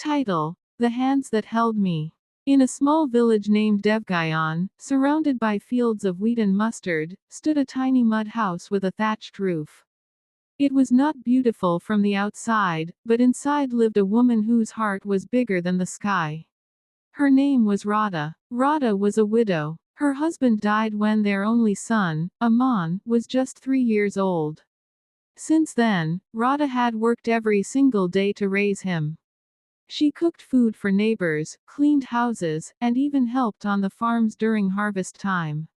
Title: The Hands That Held Me. In a small village named Devgaon, surrounded by fields of wheat and mustard, stood a tiny mud house with a thatched roof. It was not beautiful from the outside, but inside lived a woman whose heart was bigger than the sky. Her name was Radha. Radha was a widow. Her husband died when their only son, Aman, was just 3 years old. Since then, Radha had worked every single day to raise him. She cooked food for neighbors, cleaned houses, and even helped on the farms during harvest time.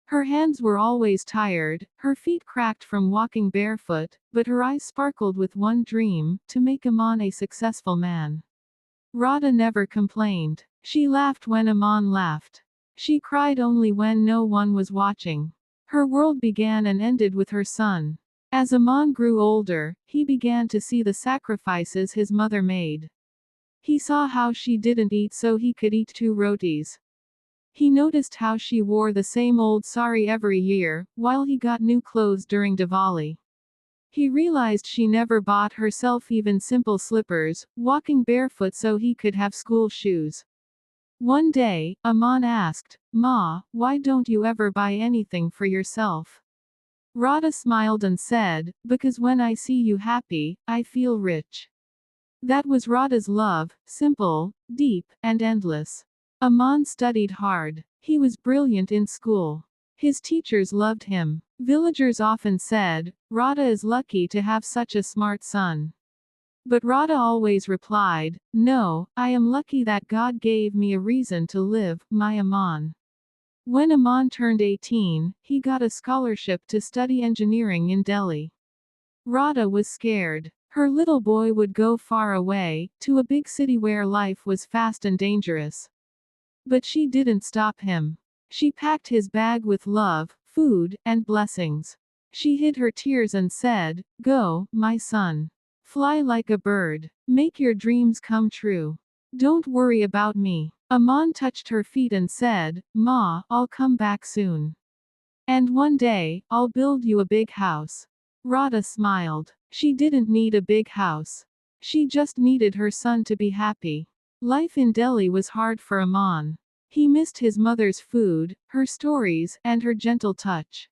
Her hands were always tired, her feet cracked from walking barefoot, but her eyes sparkled with one dream: to make Aman a successful man. Radha never complained. She laughed when Aman laughed. She cried only when no one was watching. Her world began and ended with her son. As Aman grew older, he began to see the sacrifices his mother made. He saw how she didn't eat so he could eat 2 rotis. He noticed how she wore the same old sari every year, while he got new clothes during Diwali. He realized she never bought herself even simple slippers, walking barefoot so he could have school shoes. One day, Aman asked, "Ma, why don't you ever buy anything for yourself?" Radha smiled and said, "Because when I see you happy, I feel rich." That was Radha's love, simple, deep, and endless. Aman studied hard. He was brilliant in school. His teachers loved him. Villagers often said, "Radha is lucky to have such a smart son." But Radha always replied, "No, I am lucky that God gave me a reason to live, my Aman." When Aman turned 18, he got a scholarship to study engineering in Delhi. Radha was scared. Her little boy would go far away, to a big city where life was fast and dangerous. But she didn't stop him. She packed his bag with love, food, and blessings. She hid her tears and said, "Go, my son. Fly like a bird. Make your dreams come true. Don't worry about me." Aman touched her feet and said, "Ma, I'll come back soon. And one day, I'll build you a big house." Radha smiled. She didn't need a big house. She just needed her son to be happy. Life in Delhi was hard for Aman. He missed his mother's food, her stories, and her gentle touch.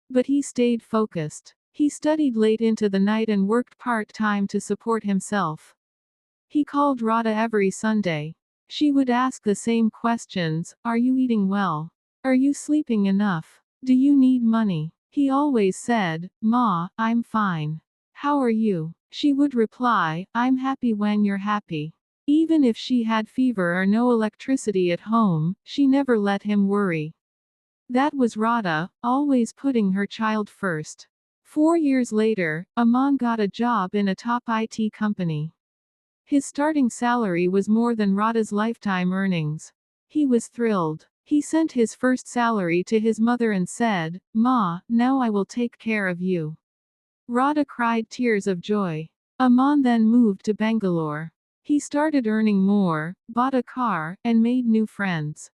But he stayed focused. He studied late into the night and worked part-time to support himself. He called Radha every Sunday. She would ask the same questions: "Are you eating well? Are you sleeping enough? Do you need money?" He always said, "Ma, I'm fine. How are you?" She would reply, "I'm happy when you're happy." Even if she had fever or no electricity at home, she never let him worry. That was Radha, always putting her child first. 4 years later, Aman got a job in a top IT company. His starting salary was more than Radha's lifetime earnings. He was thrilled. He sent his first salary to his mother and said, "Ma, now I will take care of you." Radha cried tears of joy. Aman then moved to Bangalore. He started earning more, bought a car, and made new friends.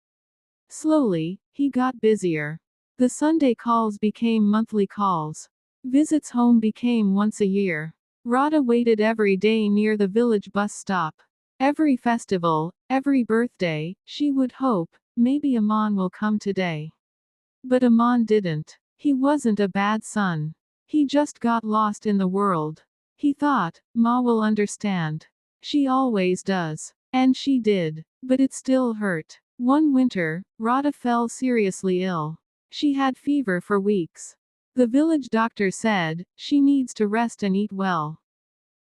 Slowly, he got busier. The Sunday calls became monthly calls. Visits home became once a year. Radha waited every day near the village bus stop. Every festival, every birthday, she would hope, maybe Aman will come today. But Aman didn't. He wasn't a bad son. He just got lost in the world. He thought, "Ma will understand. She always does." And she did. But it still hurt. One winter, Radha fell seriously ill. She had fever for weeks. The village doctor said, "She needs to rest and eat well."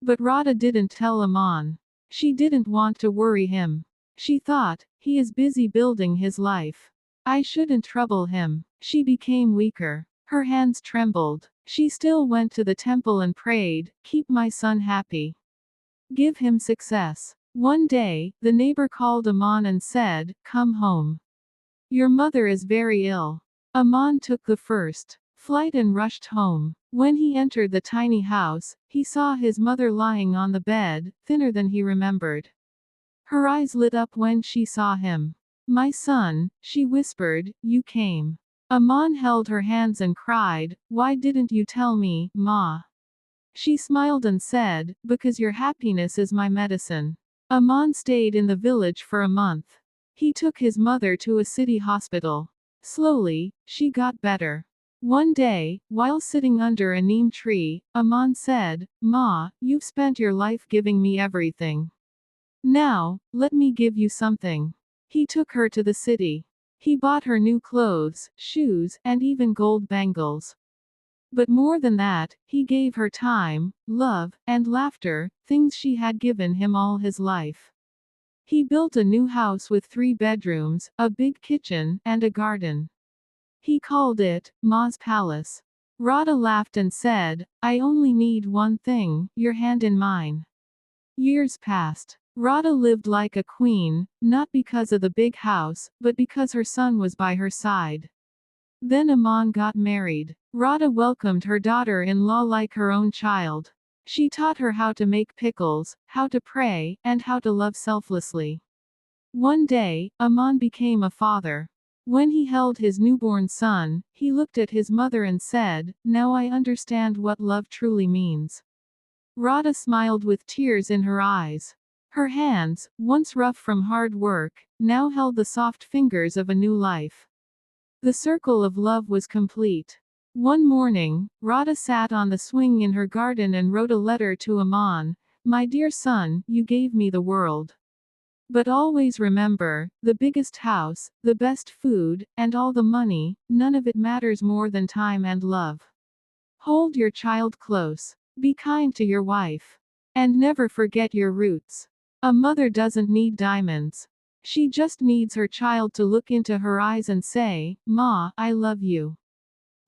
But Radha didn't tell Aman. She didn't want to worry him. She thought, "He is busy building his life. I shouldn't trouble him." She became weaker. Her hands trembled. She still went to the temple and prayed, "Keep my son happy. Give him success." One day, the neighbor called Aman and said, "Come home. Your mother is very ill." Aman took the first flight and rushed home. When he entered the tiny house, he saw his mother lying on the bed, thinner than he remembered. Her eyes lit up when she saw him. "My son," she whispered, "you came." Aman held her hands and cried, "Why didn't you tell me, Ma?" She smiled and said, "Because your happiness is my medicine." Aman stayed in the village for a month. He took his mother to a city hospital. Slowly, she got better. One day, while sitting under a neem tree, Aman said, "Ma, you've spent your life giving me everything. Now, let me give you something." He took her to the city. He bought her new clothes, shoes, and even gold bangles. But more than that, he gave her time, love, and laughter, things she had given him all his life. He built a new house with 3 bedrooms, a big kitchen, and a garden. He called it Ma's Palace. Radha laughed and said, "I only need one thing, your hand in mine." Years passed. Radha lived like a queen, not because of the big house, but because her son was by her side. Then Aman got married. Radha welcomed her daughter-in-law like her own child. She taught her how to make pickles, how to pray, and how to love selflessly. One day, Aman became a father. When he held his newborn son, he looked at his mother and said, "Now I understand what love truly means." Radha smiled with tears in her eyes. Her hands, once rough from hard work, now held the soft fingers of a new life. The circle of love was complete. One morning, Radha sat on the swing in her garden and wrote a letter to Aman. "My dear son, you gave me the world. But always remember, the biggest house, the best food, and all the money, none of it matters more than time and love. Hold your child close. Be kind to your wife. And never forget your roots. A mother doesn't need diamonds. She just needs her child to look into her eyes and say, 'Ma, I love you.'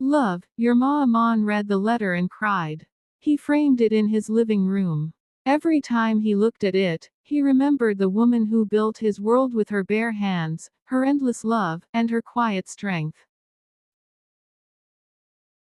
Love, your Ma." Aman read the letter and cried. He framed it in his living room. Every time he looked at it, he remembered the woman who built his world with her bare hands, her endless love, and her quiet strength.